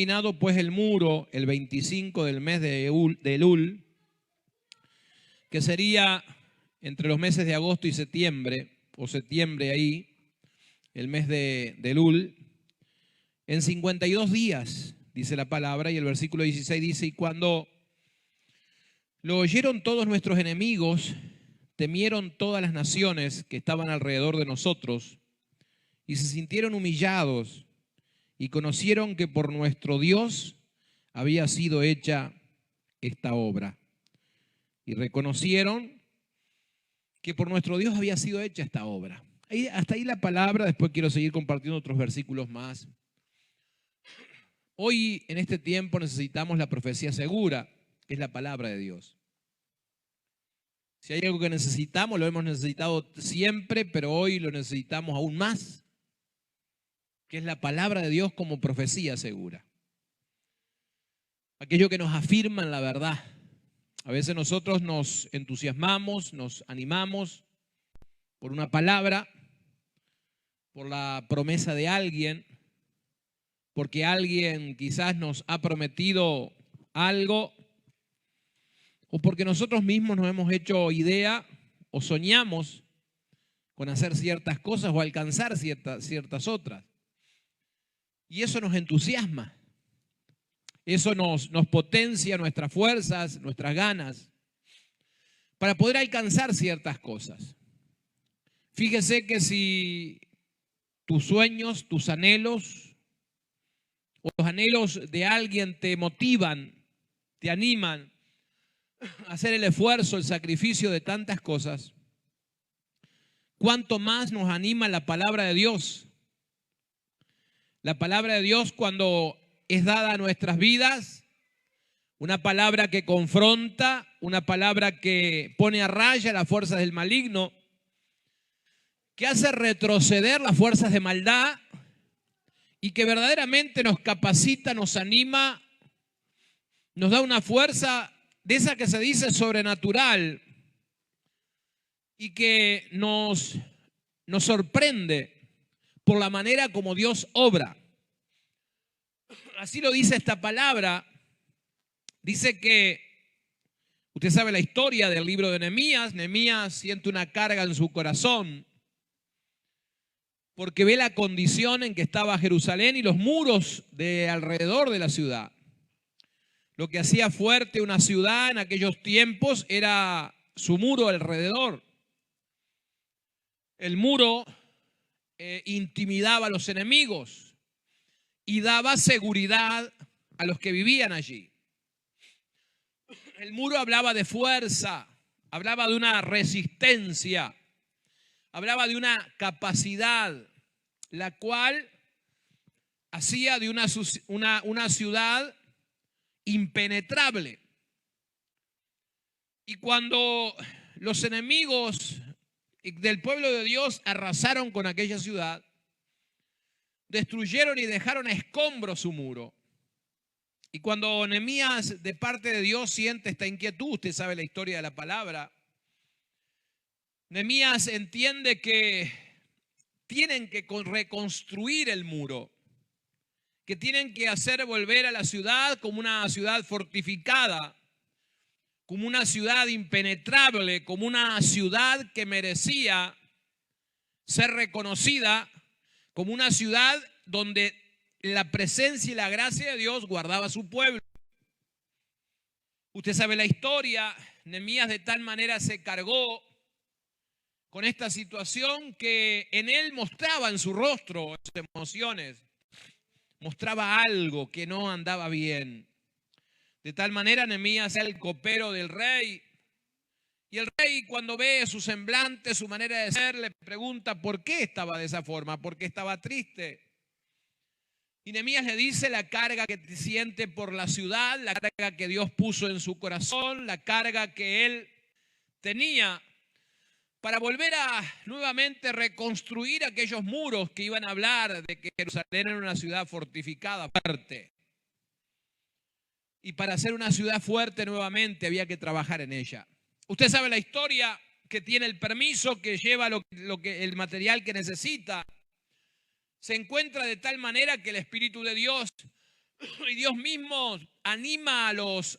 terminado pues el muro el 25 del mes de Elul, que sería entre los meses de agosto y septiembre, o septiembre ahí, el mes de Elul, en 52 días, dice la palabra, y el versículo 16 dice, y cuando lo oyeron todos nuestros enemigos, temieron todas las naciones que estaban alrededor de nosotros, y se sintieron humillados, y conocieron que por nuestro Dios había sido hecha esta obra. Y reconocieron que por nuestro Dios había sido hecha esta obra. Hasta ahí la palabra, después quiero seguir compartiendo otros versículos más. Hoy, en este tiempo, necesitamos la profecía segura, que es la palabra de Dios. Si hay algo que necesitamos, lo hemos necesitado siempre, pero hoy lo necesitamos aún más, que es la palabra de Dios como profecía segura. Aquello que nos afirma en la verdad. A veces nosotros nos entusiasmamos, nos animamos por una palabra, por la promesa de alguien, porque alguien quizás nos ha prometido algo, o porque nosotros mismos nos hemos hecho idea o soñamos con hacer ciertas cosas o alcanzar ciertas otras. Y eso nos entusiasma, eso nos potencia nuestras fuerzas, nuestras ganas, para poder alcanzar ciertas cosas. Fíjese que si tus sueños, tus anhelos, o los anhelos de alguien te motivan, te animan a hacer el esfuerzo, el sacrificio de tantas cosas, ¿cuánto más nos anima la palabra de Dios? La palabra de Dios, cuando es dada a nuestras vidas, una palabra que confronta, una palabra que pone a raya las fuerzas del maligno, que hace retroceder las fuerzas de maldad y que verdaderamente nos capacita, nos anima, nos da una fuerza de esa que se dice sobrenatural y que nos sorprende por la manera como Dios obra. Así lo dice esta palabra. Dice que, usted sabe la historia del libro de Nehemías. Nehemías siente una carga en su corazón porque ve la condición en que estaba Jerusalén y los muros de alrededor de la ciudad. Lo que hacía fuerte una ciudad en aquellos tiempos era su muro alrededor. El muro intimidaba a los enemigos y daba seguridad a los que vivían allí. El muro hablaba de fuerza, hablaba de una resistencia, hablaba de una capacidad, la cual hacía de una ciudad impenetrable. Y cuando los enemigos del pueblo de Dios arrasaron con aquella ciudad, destruyeron y dejaron a escombros su muro. Y cuando Nehemías de parte de Dios siente esta inquietud, usted sabe la historia de la palabra, Nehemías entiende que tienen que reconstruir el muro, que tienen que hacer volver a la ciudad como una ciudad fortificada, como una ciudad impenetrable, como una ciudad que merecía ser reconocida como una ciudad donde la presencia y la gracia de Dios guardaba a su pueblo. Usted sabe la historia. Nehemías de tal manera se cargó con esta situación que en él mostraba en su rostro, en sus emociones, mostraba algo que no andaba bien. De tal manera Nehemías era el copero del rey. Y el rey, cuando ve su semblante, su manera de ser, le pregunta por qué estaba de esa forma, por qué estaba triste. Y Nehemías le dice la carga que siente por la ciudad, la carga que Dios puso en su corazón, la carga que él tenía para volver a nuevamente reconstruir aquellos muros que iban a hablar de que Jerusalén era una ciudad fortificada, fuerte. Y para ser una ciudad fuerte nuevamente había que trabajar en ella. Usted sabe la historia, que tiene el permiso, que lleva el material que necesita. Se encuentra de tal manera que el Espíritu de Dios Y Dios mismo anima a los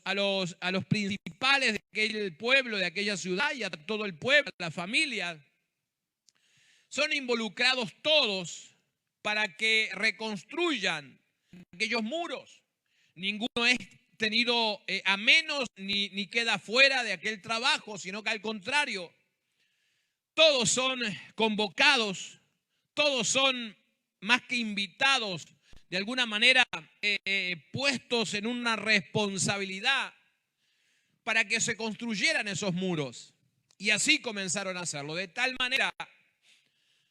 principales de aquel pueblo, de aquella ciudad, y a todo el pueblo, a la familia. Son involucrados todos para que reconstruyan aquellos muros. Ninguno es tenido a menos ni queda fuera de aquel trabajo, sino que al contrario, todos son convocados, todos son más que invitados, de alguna manera puestos en una responsabilidad para que se construyeran esos muros. Y así comenzaron a hacerlo, de tal manera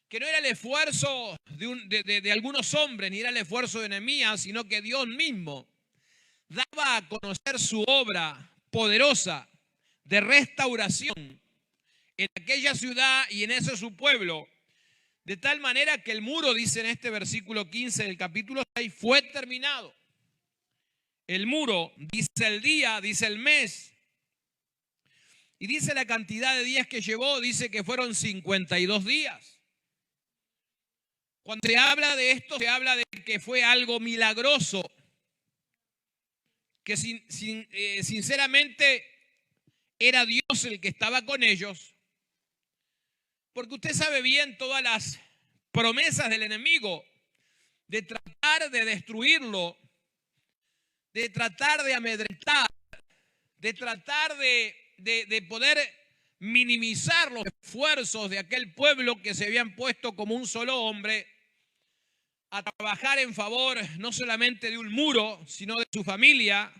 que no era el esfuerzo de algunos hombres, ni era el esfuerzo de Nehemías, sino que Dios mismo daba a conocer su obra poderosa de restauración en aquella ciudad y en ese su pueblo, de tal manera que el muro, dice en este versículo 15 del capítulo 6, fue terminado. El muro, dice el día, dice el mes, y dice la cantidad de días que llevó, dice que fueron 52 días. Cuando se habla de esto, se habla de que fue algo milagroso, que sinceramente era Dios el que estaba con ellos, porque usted sabe bien todas las promesas del enemigo de tratar de destruirlo, de tratar de amedrentar, de tratar de poder minimizar los esfuerzos de aquel pueblo que se habían puesto como un solo hombre a trabajar en favor no solamente de un muro, sino de su familia,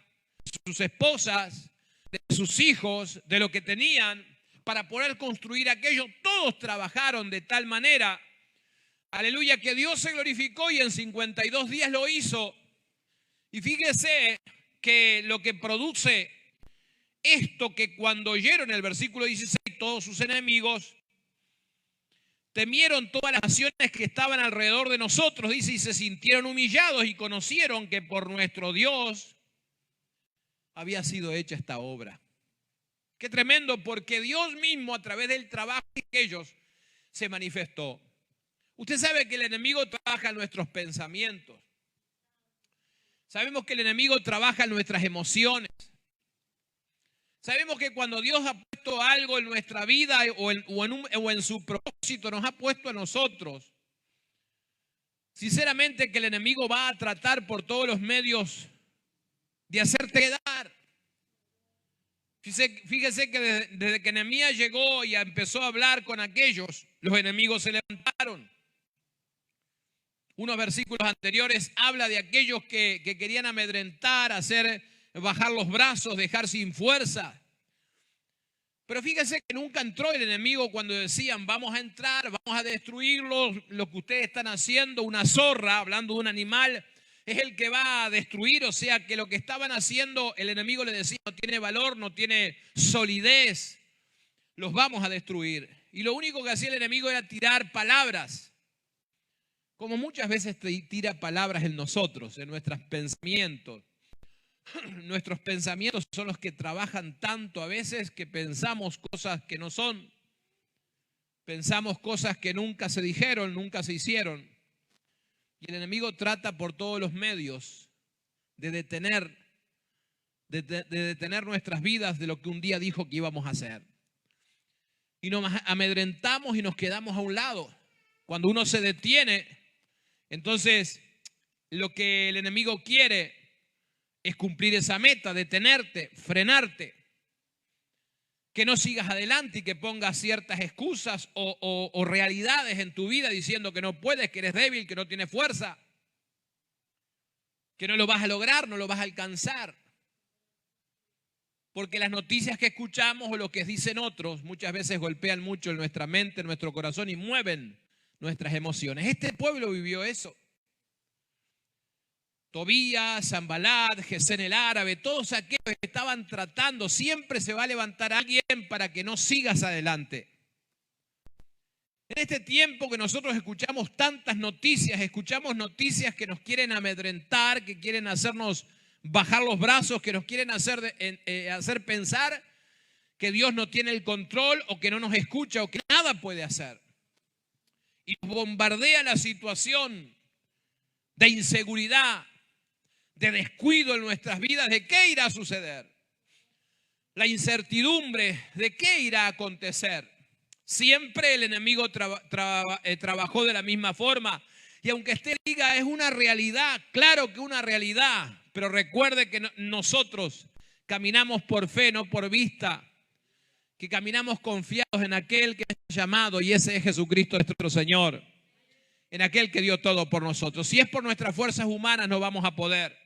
de sus esposas, de sus hijos, de lo que tenían, para poder construir aquello. Todos trabajaron de tal manera, aleluya, que Dios se glorificó y en 52 días lo hizo. Y fíjese que lo que produce esto, que cuando oyeron el versículo 16, todos sus enemigos temieron todas las naciones que estaban alrededor de nosotros, dice, y se sintieron humillados y conocieron que por nuestro Dios había sido hecha esta obra. Qué tremendo, porque Dios mismo a través del trabajo de ellos se manifestó. Usted sabe que el enemigo trabaja en nuestros pensamientos. Sabemos que el enemigo trabaja en nuestras emociones. Sabemos que cuando Dios ha puesto algo en nuestra vida o en su propósito nos ha puesto a nosotros, sinceramente que el enemigo va a tratar por todos los medios de hacerte quedar. Fíjese que desde que Nehemías llegó y empezó a hablar con aquellos, los enemigos se levantaron. Unos versículos anteriores habla de aquellos que querían amedrentar, hacer bajar los brazos, dejar sin fuerza. Pero fíjese que nunca entró el enemigo cuando decían vamos a entrar, vamos a destruirlos, lo que ustedes están haciendo. Una zorra, hablando de un animal, es el que va a destruir. O sea que lo que estaban haciendo, el enemigo le decía, no tiene valor, no tiene solidez, los vamos a destruir. Y lo único que hacía el enemigo era tirar palabras, como muchas veces tira palabras en nosotros, en nuestros pensamientos. Nuestros pensamientos son los que trabajan tanto a veces que pensamos cosas que no son. Pensamos cosas que nunca se dijeron, nunca se hicieron. Y el enemigo trata por todos los medios de detener nuestras vidas de lo que un día dijo que íbamos a hacer. Y nos amedrentamos y nos quedamos a un lado. Cuando uno se detiene, entonces lo que el enemigo quiere es cumplir esa meta, detenerte, frenarte, que no sigas adelante y que pongas ciertas excusas o realidades en tu vida diciendo que no puedes, que eres débil, que no tienes fuerza, que no lo vas a lograr, no lo vas a alcanzar. Porque las noticias que escuchamos o lo que dicen otros muchas veces golpean mucho en nuestra mente, en nuestro corazón y mueven nuestras emociones. Este pueblo vivió eso. Tobías, Sanbalat, Gesén el árabe, todos aquellos que estaban tratando, siempre se va a levantar alguien para que no sigas adelante. En este tiempo que nosotros escuchamos tantas noticias, escuchamos noticias que nos quieren amedrentar, que quieren hacernos bajar los brazos, que nos quieren hacer pensar que Dios no tiene el control o que no nos escucha o que nada puede hacer. Y nos bombardea la situación de inseguridad, de descuido en nuestras vidas, ¿de qué irá a suceder? La incertidumbre, ¿de qué irá a acontecer? Siempre el enemigo trabajó de la misma forma. Y aunque usted diga es una realidad, claro que una realidad, pero recuerde que nosotros caminamos por fe, no por vista, que caminamos confiados en aquel que es llamado, y ese es Jesucristo nuestro Señor, en aquel que dio todo por nosotros. Si es por nuestras fuerzas humanas no vamos a poder.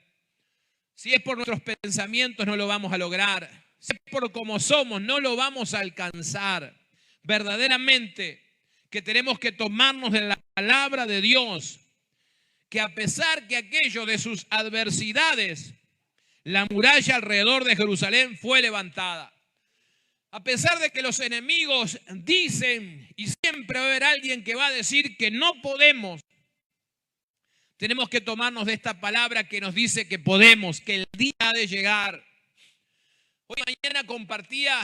Si es por nuestros pensamientos no lo vamos a lograr. Si es por como somos no lo vamos a alcanzar. Verdaderamente que tenemos que tomarnos de la palabra de Dios, que a pesar que aquello de sus adversidades, la muralla alrededor de Jerusalén fue levantada. A pesar de que los enemigos dicen, y siempre va a haber alguien que va a decir que no podemos, tenemos que tomarnos de esta palabra que nos dice que podemos, que el día ha de llegar. Hoy mañana compartía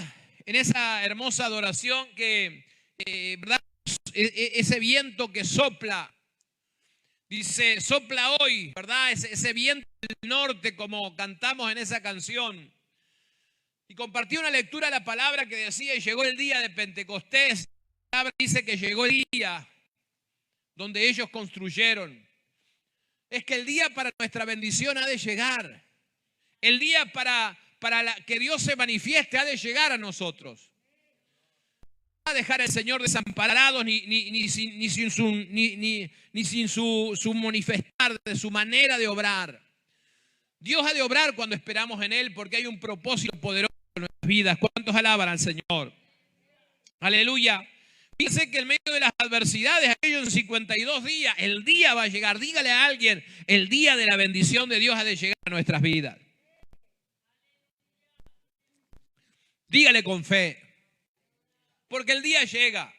en esa hermosa adoración que, ¿verdad? Ese viento que sopla, dice, sopla hoy, ¿verdad? Ese viento del norte, como cantamos en esa canción. Y compartí una lectura de la palabra que decía, y llegó el día de Pentecostés. La palabra dice que llegó el día donde ellos construyeron. Es que el día para nuestra bendición ha de llegar. El día para que Dios se manifieste ha de llegar a nosotros. No va a dejar al Señor desamparado ni sin su manifestar, de su manera de obrar. Dios ha de obrar cuando esperamos en Él, porque hay un propósito poderoso en nuestras vidas. ¿Cuántos alaban al Señor? Aleluya. Fíjense que en medio de las adversidades, aquellos en 52 días, el día va a llegar. Dígale a alguien, el día de la bendición de Dios ha de llegar a nuestras vidas. Dígale con fe, porque el día llega.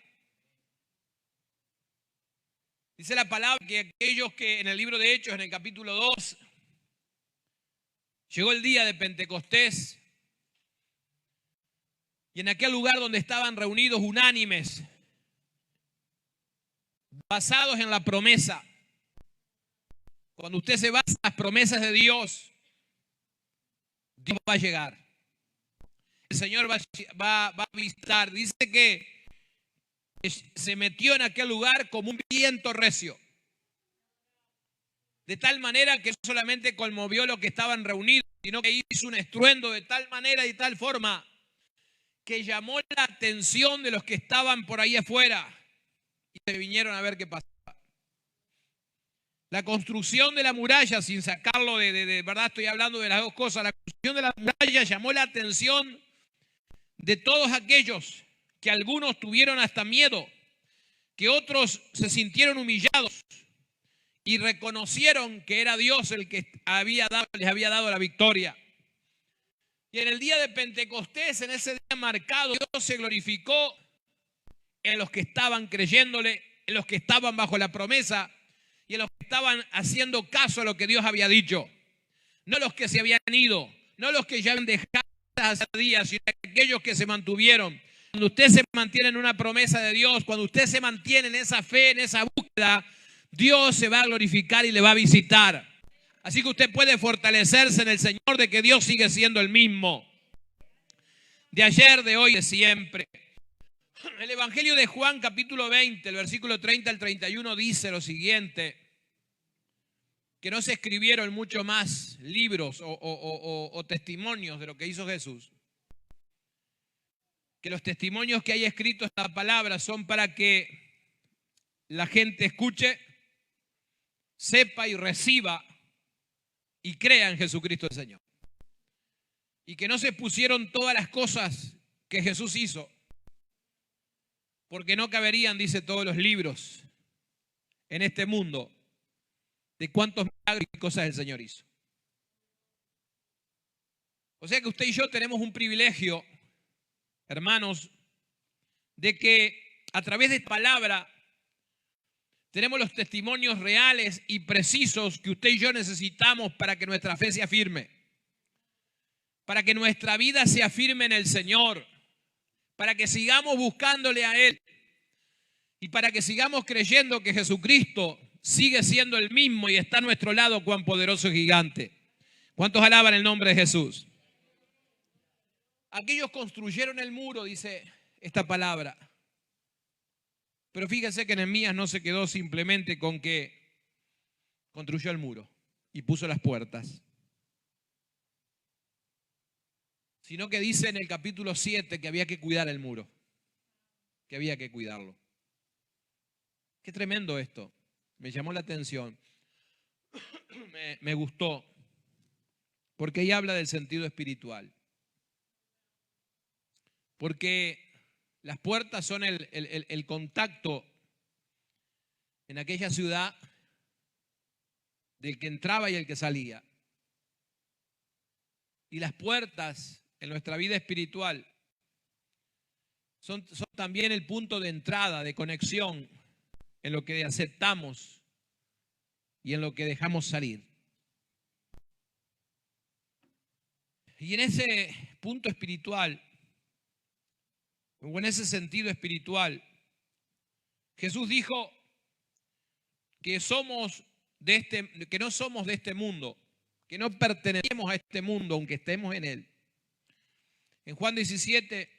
Dice la palabra que aquellos que en el libro de Hechos, en el capítulo 2, llegó el día de Pentecostés, y en aquel lugar donde estaban reunidos unánimes, basados en la promesa. Cuando usted se basa en las promesas de Dios, Dios va a llegar. El Señor va a visitar. Dice que se metió en aquel lugar como un viento recio. De tal manera que no solamente conmovió los que estaban reunidos, sino que hizo un estruendo de tal manera y de tal forma que llamó la atención de los que estaban por ahí afuera y se vinieron a ver qué pasaba. La construcción de la muralla, sin sacarlo de verdad, estoy hablando de las dos cosas. La construcción de la muralla llamó la atención de todos aquellos que algunos tuvieron hasta miedo, que otros se sintieron humillados y reconocieron que era Dios el que les había dado la victoria. Y en el día de Pentecostés, en ese día marcado, Dios se glorificó en los que estaban creyéndole, en los que estaban bajo la promesa y en los que estaban haciendo caso a lo que Dios había dicho. No los que se habían ido, no los que ya habían dejado hace días, sino aquellos que se mantuvieron. Cuando usted se mantiene en una promesa de Dios, cuando usted se mantiene en esa fe, en esa búsqueda, Dios se va a glorificar y le va a visitar. Así que usted puede fortalecerse en el Señor de que Dios sigue siendo el mismo. De ayer, de hoy, de siempre. El Evangelio de Juan, capítulo 20, el versículo 30 al 31, dice lo siguiente: que no se escribieron mucho más libros o testimonios de lo que hizo Jesús. Que los testimonios que hay escritos en la palabra son para que la gente escuche, sepa y reciba y crea en Jesucristo el Señor. Y que no se pusieron todas las cosas que Jesús hizo, porque no caberían, dice, todos los libros en este mundo de cuántos milagros y cosas el Señor hizo. O sea que usted y yo tenemos un privilegio, hermanos, de que a través de esta palabra tenemos los testimonios reales y precisos que usted y yo necesitamos para que nuestra fe sea firme, para que nuestra vida sea firme en el Señor, para que sigamos buscándole a Él y para que sigamos creyendo que Jesucristo sigue siendo el mismo y está a nuestro lado, cuán poderoso gigante. ¿Cuántos alaban el nombre de Jesús? Aquellos construyeron el muro, dice esta palabra. Pero fíjense que Nehemías no se quedó simplemente con que construyó el muro y puso las puertas, sino que dice en el capítulo 7 que había que cuidar el muro, que había que cuidarlo. Qué tremendo esto, me llamó la atención, me gustó, porque ahí habla del sentido espiritual. Porque las puertas son el contacto en aquella ciudad del que entraba y el que salía. Y las puertas en nuestra vida espiritual son también el punto de entrada, de conexión en lo que aceptamos y en lo que dejamos salir. Y en ese punto espiritual, o en ese sentido espiritual, Jesús dijo que que no somos de este mundo, que no pertenecemos a este mundo, aunque estemos en él. En Juan 17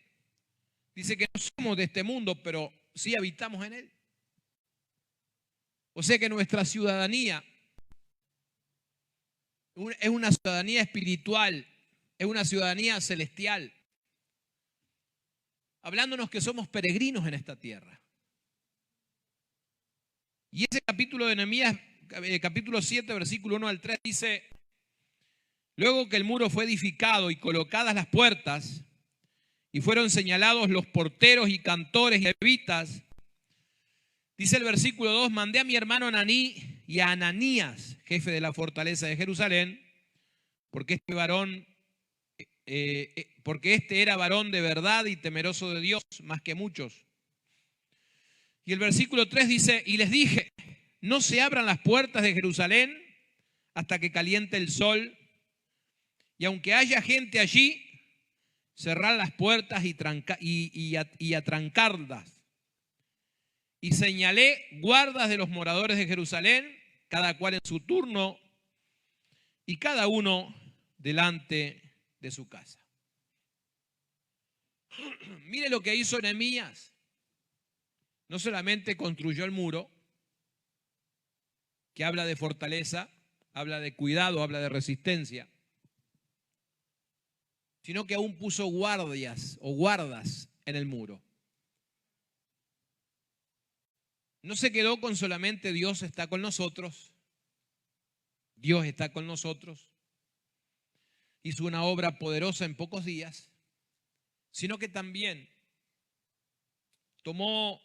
dice que no somos de este mundo, pero sí habitamos en él. O sea que nuestra ciudadanía es una ciudadanía espiritual, es una ciudadanía celestial, hablándonos que somos peregrinos en esta tierra. Y ese capítulo de Nehemías, capítulo 7, versículo 1 al 3, dice: luego que el muro fue edificado y colocadas las puertas, y fueron señalados los porteros y cantores y levitas, dice el versículo 2, mandé a mi hermano Ananí y a Ananías, jefe de la fortaleza de Jerusalén, porque este era varón de verdad y temeroso de Dios más que muchos. Y el versículo 3 dice: y les dije, no se abran las puertas de Jerusalén hasta que caliente el sol, y aunque haya gente allí, cerrar las puertas y atrancarlas. Y señalé guardas de los moradores de Jerusalén, cada cual en su turno, y cada uno delante de su casa. Mire lo que hizo Nehemías. No solamente construyó el muro, que habla de fortaleza, habla de cuidado, habla de resistencia, sino que aún puso guardias o guardas en el muro. No se quedó con solamente Dios está con nosotros, Dios está con nosotros, hizo una obra poderosa en pocos días, sino que también tomó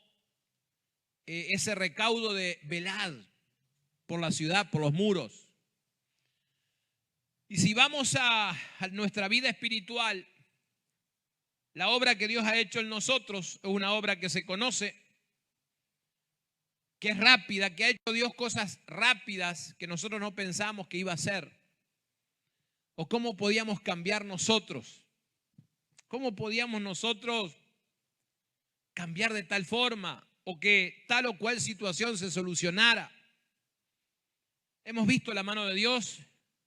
ese recaudo de velar por la ciudad, por los muros. Y si vamos a nuestra vida espiritual, la obra que Dios ha hecho en nosotros es una obra que se conoce, que es rápida, que ha hecho Dios cosas rápidas que nosotros no pensamos que iba a hacer. O cómo podíamos cambiar nosotros. ¿Cómo podíamos nosotros cambiar de tal forma o que tal o cual situación se solucionara? Hemos visto la mano de Dios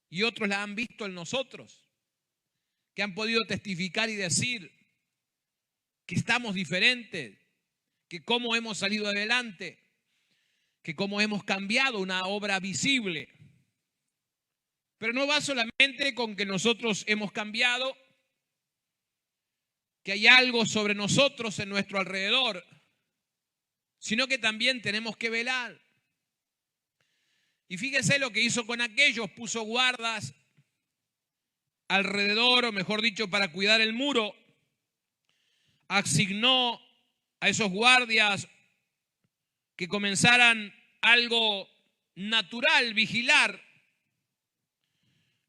y otros la han visto en nosotros, que han podido testificar y decir que estamos diferentes, que cómo hemos salido adelante, que cómo hemos cambiado, una obra visible. Pero no va solamente con que nosotros hemos cambiado, que hay algo sobre nosotros en nuestro alrededor, sino que también tenemos que velar. Y fíjese lo que hizo con aquellos, puso guardas alrededor, o mejor dicho, para cuidar el muro, asignó a esos guardias que comenzaran algo natural, vigilar,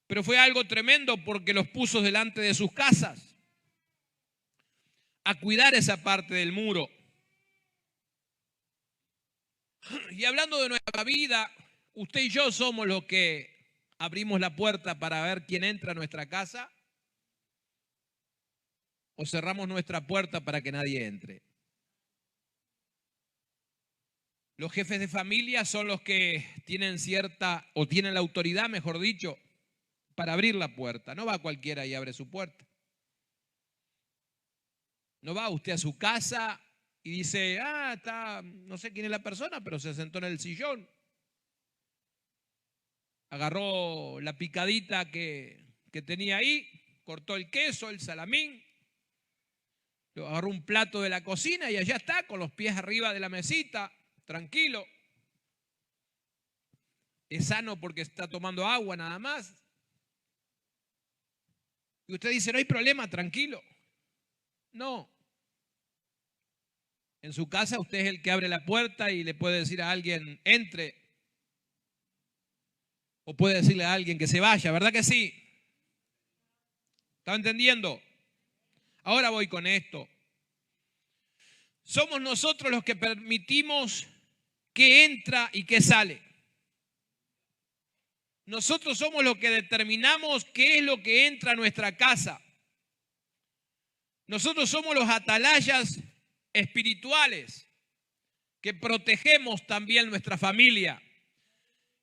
pero fue algo tremendo porque los puso delante de sus casas a cuidar esa parte del muro. Y hablando de nuestra vida, usted y yo somos los que abrimos la puerta para ver quién entra a nuestra casa, o cerramos nuestra puerta para que nadie entre. Los jefes de familia son los que tienen tienen la autoridad, mejor dicho, para abrir la puerta. No va cualquiera y abre su puerta. No va usted a su casa y dice, no sé quién es la persona, pero se sentó en el sillón. Agarró la picadita que tenía ahí, cortó el queso, el salamín, agarró un plato de la cocina y allá está, con los pies arriba de la mesita, tranquilo. Es sano porque está tomando agua nada más. Y usted dice, no hay problema, tranquilo. No. En su casa usted es el que abre la puerta y le puede decir a alguien, entre. O puede decirle a alguien que se vaya, ¿verdad que sí? ¿Está entendiendo? Ahora voy con esto. Somos nosotros los que permitimos que entra y que sale. Nosotros somos los que determinamos qué es lo que entra a nuestra casa. Nosotros somos los atalayas espirituales que protegemos también nuestra familia,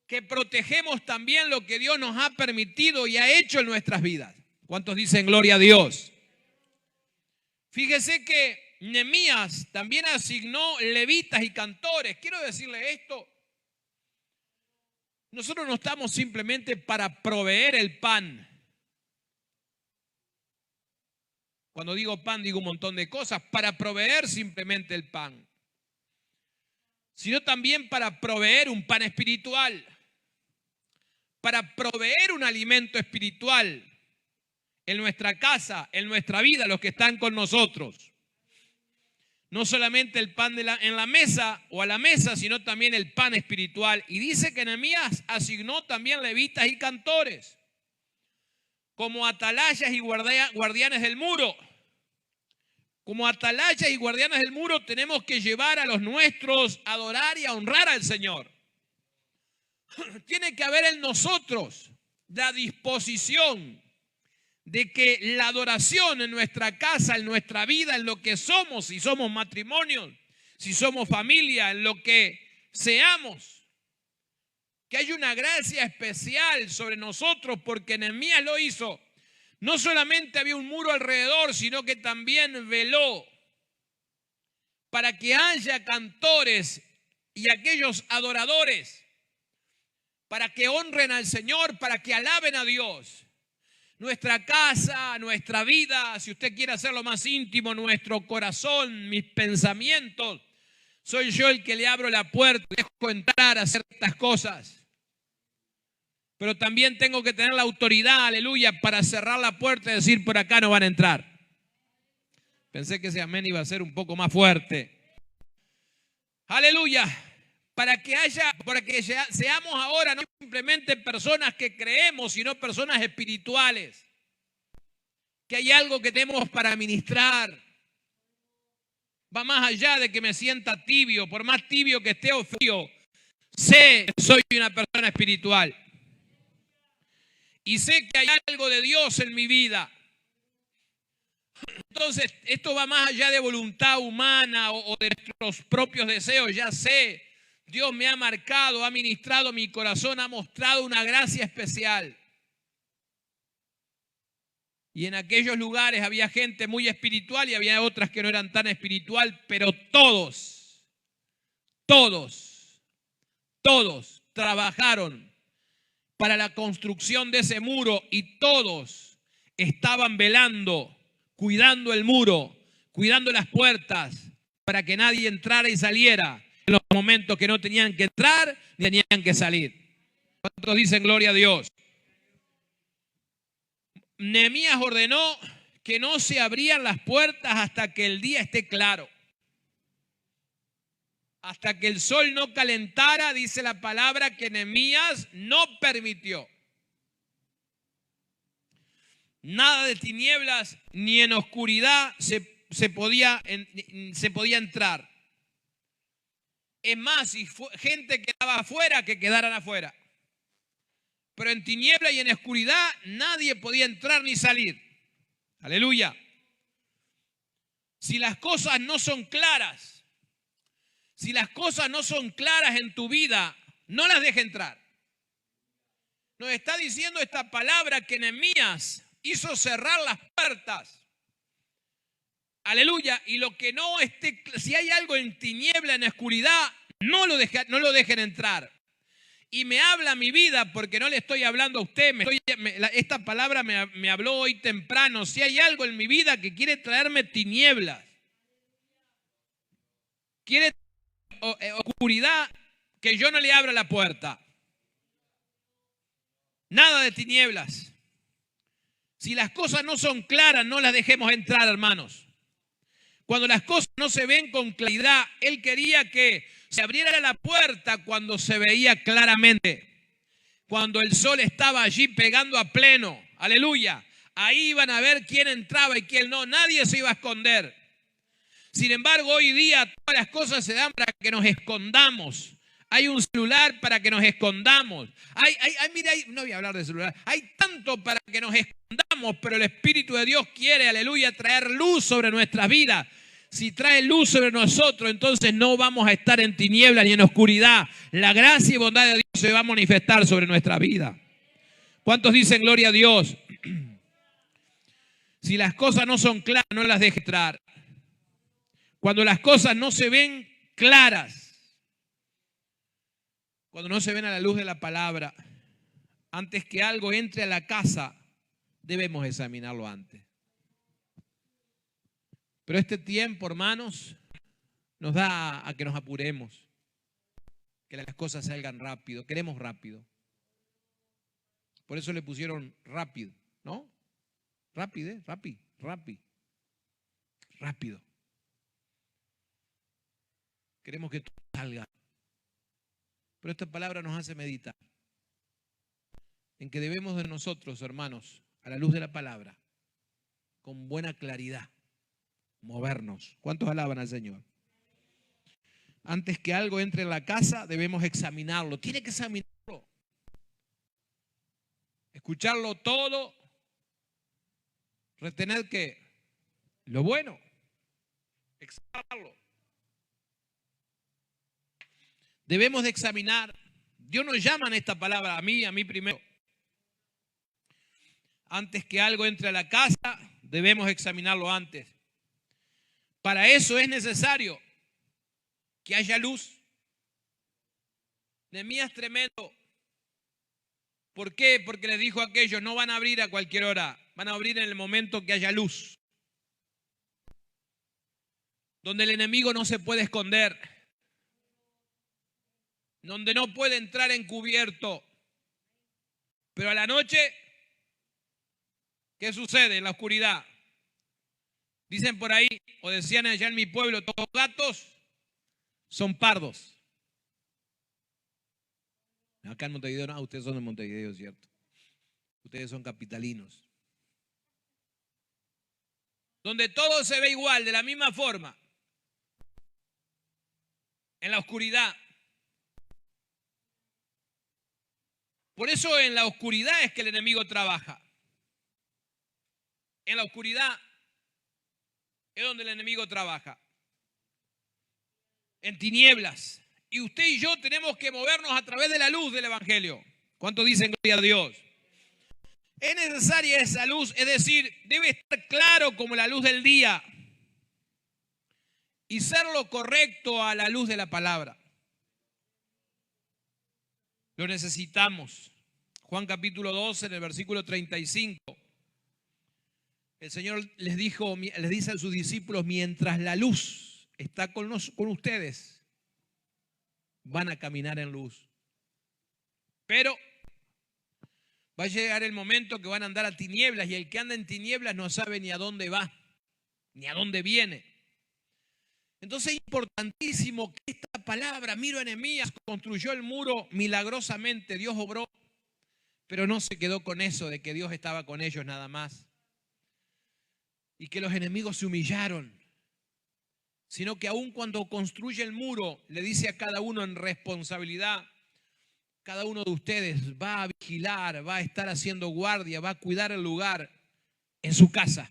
que protegemos también lo que Dios nos ha permitido y ha hecho en nuestras vidas. ¿Cuántos dicen gloria a Dios? Fíjese que Nehemías también asignó levitas y cantores. Quiero decirle esto. Nosotros no estamos simplemente para proveer el pan. Cuando digo pan, digo un montón de cosas. Para proveer simplemente el pan. Sino también para proveer un pan espiritual. Para proveer un alimento espiritual en nuestra casa, en nuestra vida, los que están con nosotros. No solamente el pan en la mesa o a la mesa, sino también el pan espiritual. Y dice que Nehemías asignó también levitas y cantores como atalayas y guardianes del muro. Como atalayas y guardianes del muro tenemos que llevar a los nuestros a adorar y a honrar al Señor. Tiene que haber en nosotros la disposición de que la adoración en nuestra casa, en nuestra vida, en lo que somos, si somos matrimonios, si somos familia, en lo que seamos, que haya una gracia especial sobre nosotros, porque Nehemías lo hizo. No solamente había un muro alrededor, sino que también veló para que haya cantores y aquellos adoradores, para que honren al Señor, para que alaben a Dios. Nuestra casa, nuestra vida, si usted quiere hacerlo más íntimo, nuestro corazón, mis pensamientos, soy yo el que le abro la puerta, dejo entrar a ciertas cosas. Pero también tengo que tener la autoridad, aleluya, para cerrar la puerta y decir, por acá no van a entrar. Pensé que ese amén iba a ser un poco más fuerte. Aleluya. Para que seamos ahora no simplemente personas que creemos, sino personas espirituales. Que hay algo que tenemos para ministrar. Va más allá de que me sienta tibio, por más tibio que esté o frío. Sé que soy una persona espiritual. Y sé que hay algo de Dios en mi vida. Entonces, esto va más allá de voluntad humana o de nuestros propios deseos. Ya sé. Dios me ha marcado, ha ministrado mi corazón, ha mostrado una gracia especial. Y en aquellos lugares había gente muy espiritual y había otras que no eran tan espiritual, pero todos trabajaron para la construcción de ese muro y todos estaban velando, cuidando el muro, cuidando las puertas para que nadie entrara y saliera en los momentos que no tenían que entrar ni tenían que salir. ¿Cuántos dicen gloria a Dios? Nehemías ordenó que no se abrían las puertas hasta que el día esté claro. Hasta que el sol no calentara, dice la palabra que Nehemías no permitió. Nada de tinieblas ni en oscuridad se podía entrar. Es más, si gente quedaba afuera, que quedaran afuera. Pero en tiniebla y en oscuridad nadie podía entrar ni salir. Aleluya. Si las cosas no son claras, si las cosas no son claras en tu vida, no las dejes entrar. Nos está diciendo esta palabra que Nehemías hizo cerrar las puertas. Aleluya. Y lo que no esté, si hay algo en tiniebla, en oscuridad, no lo dejen entrar. Y me habla mi vida, porque no le estoy hablando a usted. Esta palabra me habló hoy temprano. Si hay algo en mi vida que quiere traerme tinieblas, quiere oscuridad, que yo no le abra la puerta. Nada de tinieblas. Si las cosas no son claras, no las dejemos entrar, hermanos. Cuando las cosas no se ven con claridad, él quería que se abriera la puerta cuando se veía claramente. Cuando el sol estaba allí pegando a pleno. Aleluya. Ahí iban a ver quién entraba y quién no. Nadie se iba a esconder. Sin embargo, hoy día todas las cosas se dan para que nos escondamos. Hay un celular para que nos escondamos. No voy a hablar de celular. Hay tanto para que nos escondamos, pero el Espíritu de Dios quiere, aleluya, traer luz sobre nuestras vidas. Si trae luz sobre nosotros, entonces no vamos a estar en tinieblas ni en oscuridad. La gracia y bondad de Dios se va a manifestar sobre nuestra vida. ¿Cuántos dicen gloria a Dios? Si las cosas no son claras, no las deje entrar. Cuando las cosas no se ven claras, cuando no se ven a la luz de la palabra, antes que algo entre a la casa, debemos examinarlo antes. Pero este tiempo, hermanos, nos da a que nos apuremos, que las cosas salgan rápido. Queremos rápido. Por eso le pusieron rápido, ¿no? Rápido. Queremos que todo salga. Pero esta palabra nos hace meditar en que debemos de nosotros, hermanos, a la luz de la palabra, con buena claridad, movernos. ¿Cuántos alaban al Señor? Antes que algo entre en la casa, debemos examinarlo. Tiene que examinarlo. Escucharlo todo. Retener que lo bueno. Examinarlo. Debemos de examinar. Dios nos llama en esta palabra, a mí primero. Antes que algo entre a la casa, debemos examinarlo antes. Para eso es necesario que haya luz. Nehemías tremendo. ¿Por qué? Porque les dijo a aquellos, no van a abrir a cualquier hora, van a abrir en el momento que haya luz. Donde el enemigo no se puede esconder. Donde no puede entrar encubierto. Pero a la noche, ¿qué sucede en la oscuridad? Dicen por ahí, o decían allá en mi pueblo, todos los gatos son pardos. Acá en Montevideo, no, ustedes son de Montevideo, ¿cierto? Ustedes son capitalinos. Donde todo se ve igual, de la misma forma. En la oscuridad. Por eso en la oscuridad es que el enemigo trabaja. En la oscuridad es donde el enemigo trabaja. En tinieblas. Y usted y yo tenemos que movernos a través de la luz del Evangelio. ¿Cuánto dicen gloria a Dios? Es necesaria esa luz, es decir, debe estar claro como la luz del día y ser lo correcto a la luz de la palabra. Lo necesitamos. Juan capítulo 12, en el versículo 35. El Señor les dice a sus discípulos, mientras la luz está con ustedes, van a caminar en luz. Pero va a llegar el momento que van a andar a tinieblas y el que anda en tinieblas no sabe ni a dónde va, ni a dónde viene. Entonces es importantísimo que esta palabra, miro a Nehemías, construyó el muro milagrosamente, Dios obró, pero no se quedó con eso de que Dios estaba con ellos nada más. Y que los enemigos se humillaron, sino que aun cuando construye el muro, le dice a cada uno en responsabilidad, cada uno de ustedes va a vigilar, va a estar haciendo guardia, va a cuidar el lugar en su casa,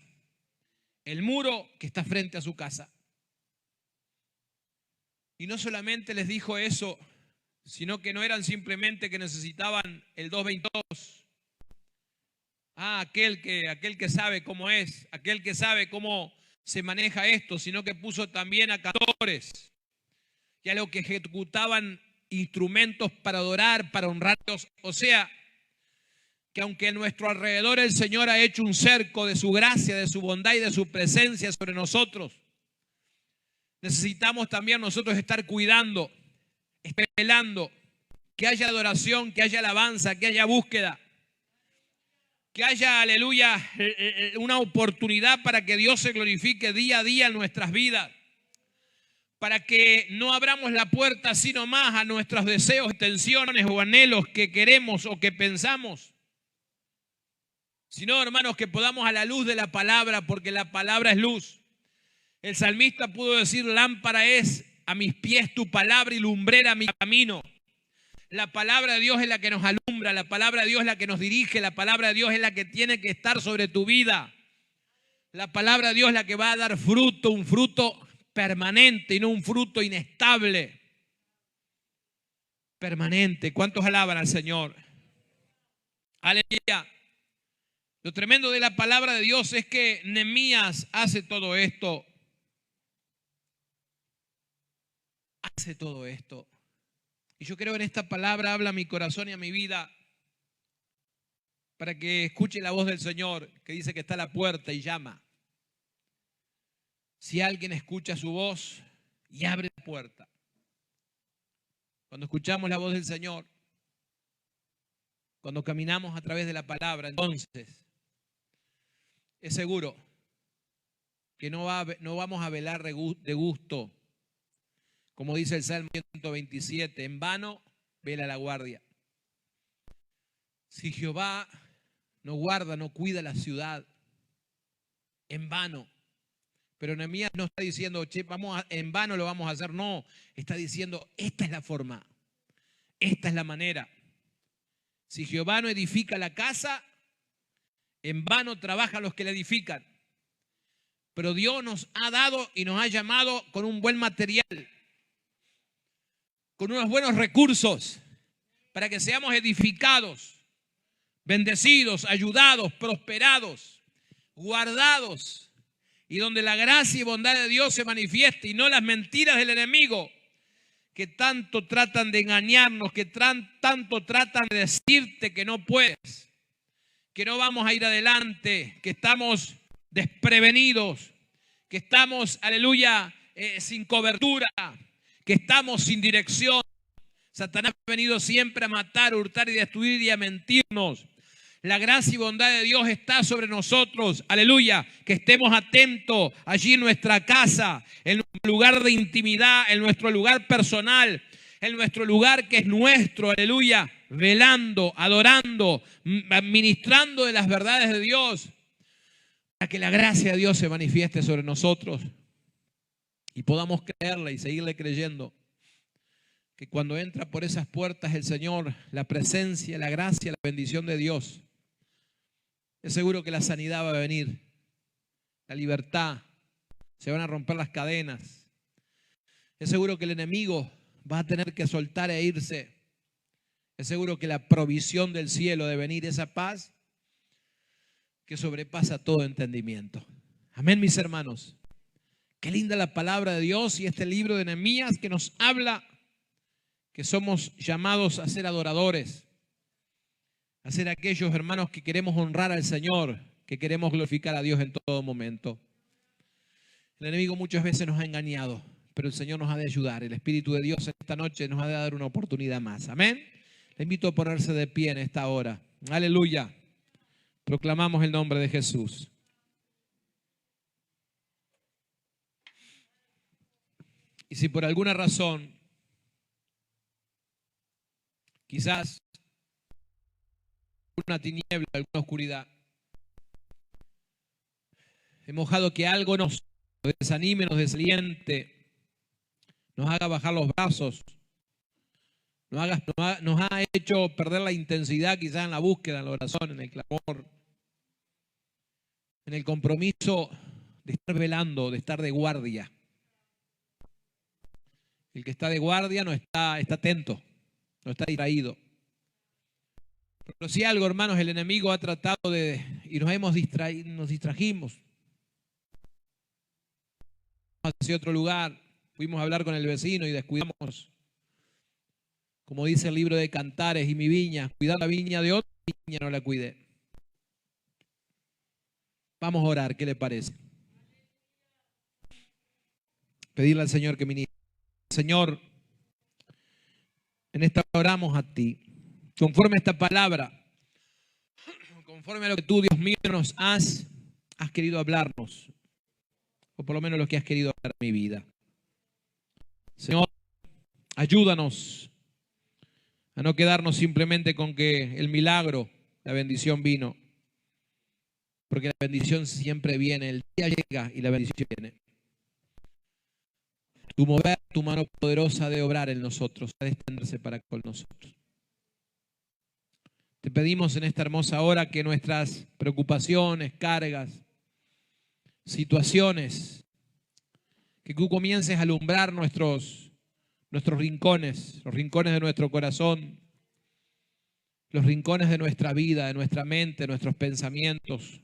el muro que está frente a su casa. Y no solamente les dijo eso, sino que no eran simplemente que necesitaban el 222. Aquel que sabe cómo es, aquel que sabe cómo se maneja esto, sino que puso también a cantores y a los que ejecutaban instrumentos para adorar, para honrar a Dios. O sea, que aunque a nuestro alrededor el Señor ha hecho un cerco de su gracia, de su bondad y de su presencia sobre nosotros, necesitamos también nosotros estar cuidando, esperando que haya adoración, que haya alabanza, que haya búsqueda, que haya, aleluya, una oportunidad para que Dios se glorifique día a día en nuestras vidas, para que no abramos la puerta sino más a nuestros deseos, intenciones o anhelos que queremos o que pensamos, sino, hermanos, que podamos a la luz de la palabra, porque la palabra es luz. El salmista pudo decir: lámpara es a mis pies tu palabra y lumbrera mi camino. La palabra de Dios es la que nos alumbra, la palabra de Dios es la que nos dirige, la palabra de Dios es la que tiene que estar sobre tu vida. La palabra de Dios es la que va a dar fruto, un fruto permanente y no un fruto inestable. Permanente. ¿Cuántos alaban al Señor? Aleluya. Lo tremendo de la palabra de Dios es que Nehemías hace todo esto. Hace todo esto. Y yo creo en esta palabra habla a mi corazón y a mi vida para que escuche la voz del Señor que dice que está a la puerta y llama. Si alguien escucha su voz y abre la puerta. Cuando escuchamos la voz del Señor, cuando caminamos a través de la palabra, entonces es seguro que no vamos a velar de gusto. Como dice el Salmo 127, en vano vela la guardia. Si Jehová no guarda, no cuida la ciudad, en vano. Pero Nehemías no está diciendo, che, en vano lo vamos a hacer. No, está diciendo, esta es la forma, esta es la manera. Si Jehová no edifica la casa, en vano trabajan los que la edifican. Pero Dios nos ha dado y nos ha llamado con un buen material, con unos buenos recursos, para que seamos edificados, bendecidos, ayudados, prosperados, guardados, y donde la gracia y bondad de Dios se manifieste y no las mentiras del enemigo que tanto tratan de engañarnos, que tanto tratan de decirte que no puedes, que no vamos a ir adelante, que estamos desprevenidos, que estamos, aleluya, sin cobertura, que estamos sin dirección. Satanás ha venido siempre a matar, hurtar y destruir y a mentirnos. La gracia y bondad de Dios está sobre nosotros, aleluya, que estemos atentos allí en nuestra casa, en nuestro lugar de intimidad, en nuestro lugar personal, en nuestro lugar que es nuestro, aleluya, velando, adorando, ministrando de las verdades de Dios, para que la gracia de Dios se manifieste sobre nosotros y podamos creerle y seguirle creyendo. Que cuando entra por esas puertas el Señor, la presencia, la gracia, la bendición de Dios, es seguro que la sanidad va a venir, la libertad, se van a romper las cadenas. Es seguro que el enemigo va a tener que soltar e irse. Es seguro que la provisión del cielo de venir, esa paz que sobrepasa todo entendimiento. Amén, mis hermanos. Qué linda la palabra de Dios y este libro de Nehemías que nos habla que somos llamados a ser adoradores, a ser aquellos hermanos que queremos honrar al Señor, que queremos glorificar a Dios en todo momento. El enemigo muchas veces nos ha engañado, pero el Señor nos ha de ayudar. El Espíritu de Dios esta noche nos ha de dar una oportunidad más. Amén. Le invito a ponerse de pie en esta hora. Aleluya. Proclamamos el nombre de Jesús. Y si por alguna razón, quizás una tiniebla, alguna oscuridad, hemos dejado que algo nos desanime, nos desaliente, nos haga bajar los brazos, nos ha hecho perder la intensidad quizás en la búsqueda, en la oración, en el clamor, en el compromiso de estar velando, de estar de guardia. El que está de guardia no está atento. no está distraído. Pero si algo, hermanos, el enemigo ha tratado y nos distrajimos hacia otro lugar, fuimos a hablar con el vecino y descuidamos, como dice el libro de Cantares, y mi viña, cuidar la viña de otra, viña no la cuidé. Vamos a orar, ¿qué le parece? Pedirle al Señor que ministre. Señor, en esta hora oramos a ti, conforme a esta palabra, conforme a lo que tú, Dios mío, nos has querido hablarnos, o por lo menos lo que has querido hablar en mi vida. Señor, ayúdanos a no quedarnos simplemente con que el milagro, la bendición vino, porque la bendición siempre viene, el día llega y la bendición viene. Tu mover, tu mano poderosa de obrar en nosotros, de extenderse para con nosotros. Te pedimos en esta hermosa hora que nuestras preocupaciones, cargas, situaciones, que tú comiences a alumbrar nuestros rincones, los rincones de nuestro corazón, los rincones de nuestra vida, de nuestra mente, de nuestros pensamientos.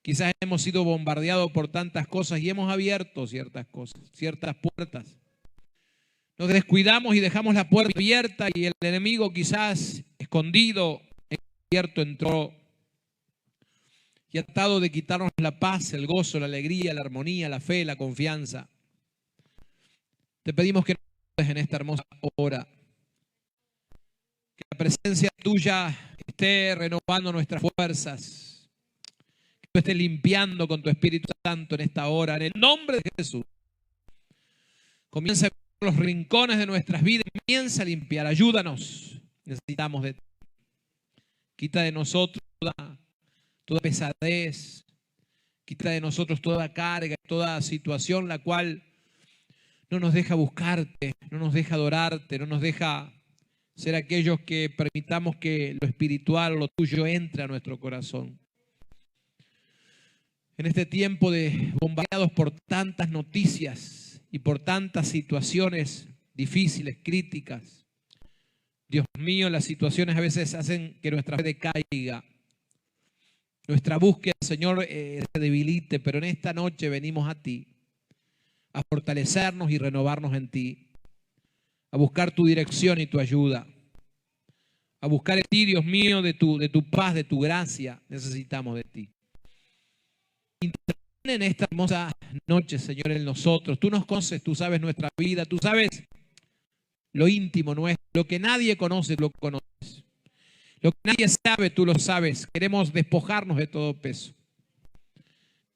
Quizás hemos sido bombardeados por tantas cosas y hemos abierto ciertas cosas, ciertas puertas. Nos descuidamos y dejamos la puerta abierta y el enemigo quizás escondido, encubierto, entró y ha tratado de quitarnos la paz, el gozo, la alegría, la armonía, la fe, la confianza. Te pedimos que nos ayudes en esta hermosa hora. Que la presencia tuya esté renovando nuestras fuerzas. Que tú estés limpiando con tu Espíritu Santo en esta hora. En el nombre de Jesús. Comienza a ver los rincones de nuestras vidas. Comienza a limpiar. Ayúdanos. Necesitamos de ti. Quita de nosotros toda pesadez. Quita de nosotros toda carga, toda situación la cual no nos deja buscarte, no nos deja adorarte, no nos deja ser aquellos que permitamos que lo espiritual, lo tuyo entre a nuestro corazón. En este tiempo de bombardeados por tantas noticias y por tantas situaciones difíciles, críticas, Dios mío, las situaciones a veces hacen que nuestra fe decaiga. Nuestra búsqueda, Señor, se debilite, pero en esta noche venimos a ti a fortalecernos y renovarnos en ti, a buscar tu dirección y tu ayuda, a buscar en ti, Dios mío, de tu paz, de tu gracia. Necesitamos de ti. Interviene en esta hermosa noche, Señor, en nosotros. Tú nos conoces, tú sabes nuestra vida, tú sabes lo íntimo nuestro, lo que nadie conoce, lo conoces. Lo que nadie sabe, tú lo sabes. Queremos despojarnos de todo peso.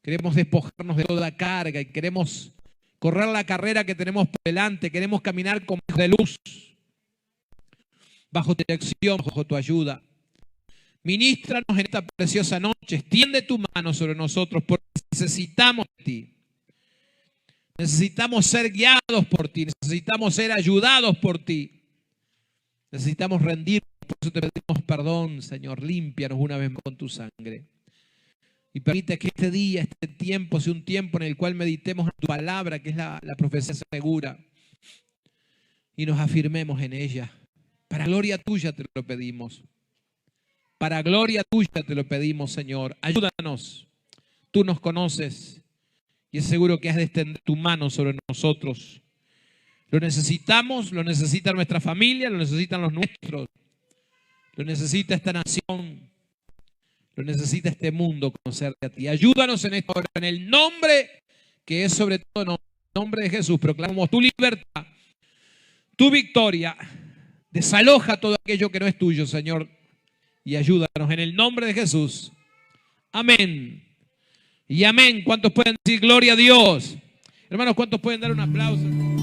Queremos despojarnos de toda carga y queremos correr la carrera que tenemos por delante. Queremos caminar con de luz, bajo tu dirección, bajo tu ayuda. Ministranos en esta preciosa noche. Extiende tu mano sobre nosotros porque necesitamos de ti. Necesitamos ser guiados por ti. Necesitamos ser ayudados por ti. Necesitamos rendirnos. Por eso te pedimos perdón, Señor. Límpianos una vez más con tu sangre. Y permite que este día, este tiempo, sea un tiempo en el cual meditemos en tu palabra, que es la profecía segura. Y nos afirmemos en ella. Para gloria tuya te lo pedimos. Para gloria tuya te lo pedimos, Señor. Ayúdanos. Tú nos conoces. Y es seguro que has de extender tu mano sobre nosotros. Lo necesitamos, lo necesita nuestra familia, lo necesitan los nuestros. Lo necesita esta nación. Lo necesita este mundo conocerte a ti. Ayúdanos en esta hora. En el nombre que es sobre todo nombre de Jesús. Proclamamos tu libertad, tu victoria. Desaloja todo aquello que no es tuyo, Señor. Y ayúdanos en el nombre de Jesús. Amén. Y amén. ¿Cuántos pueden decir gloria a Dios? Hermanos, ¿cuántos pueden dar un aplauso?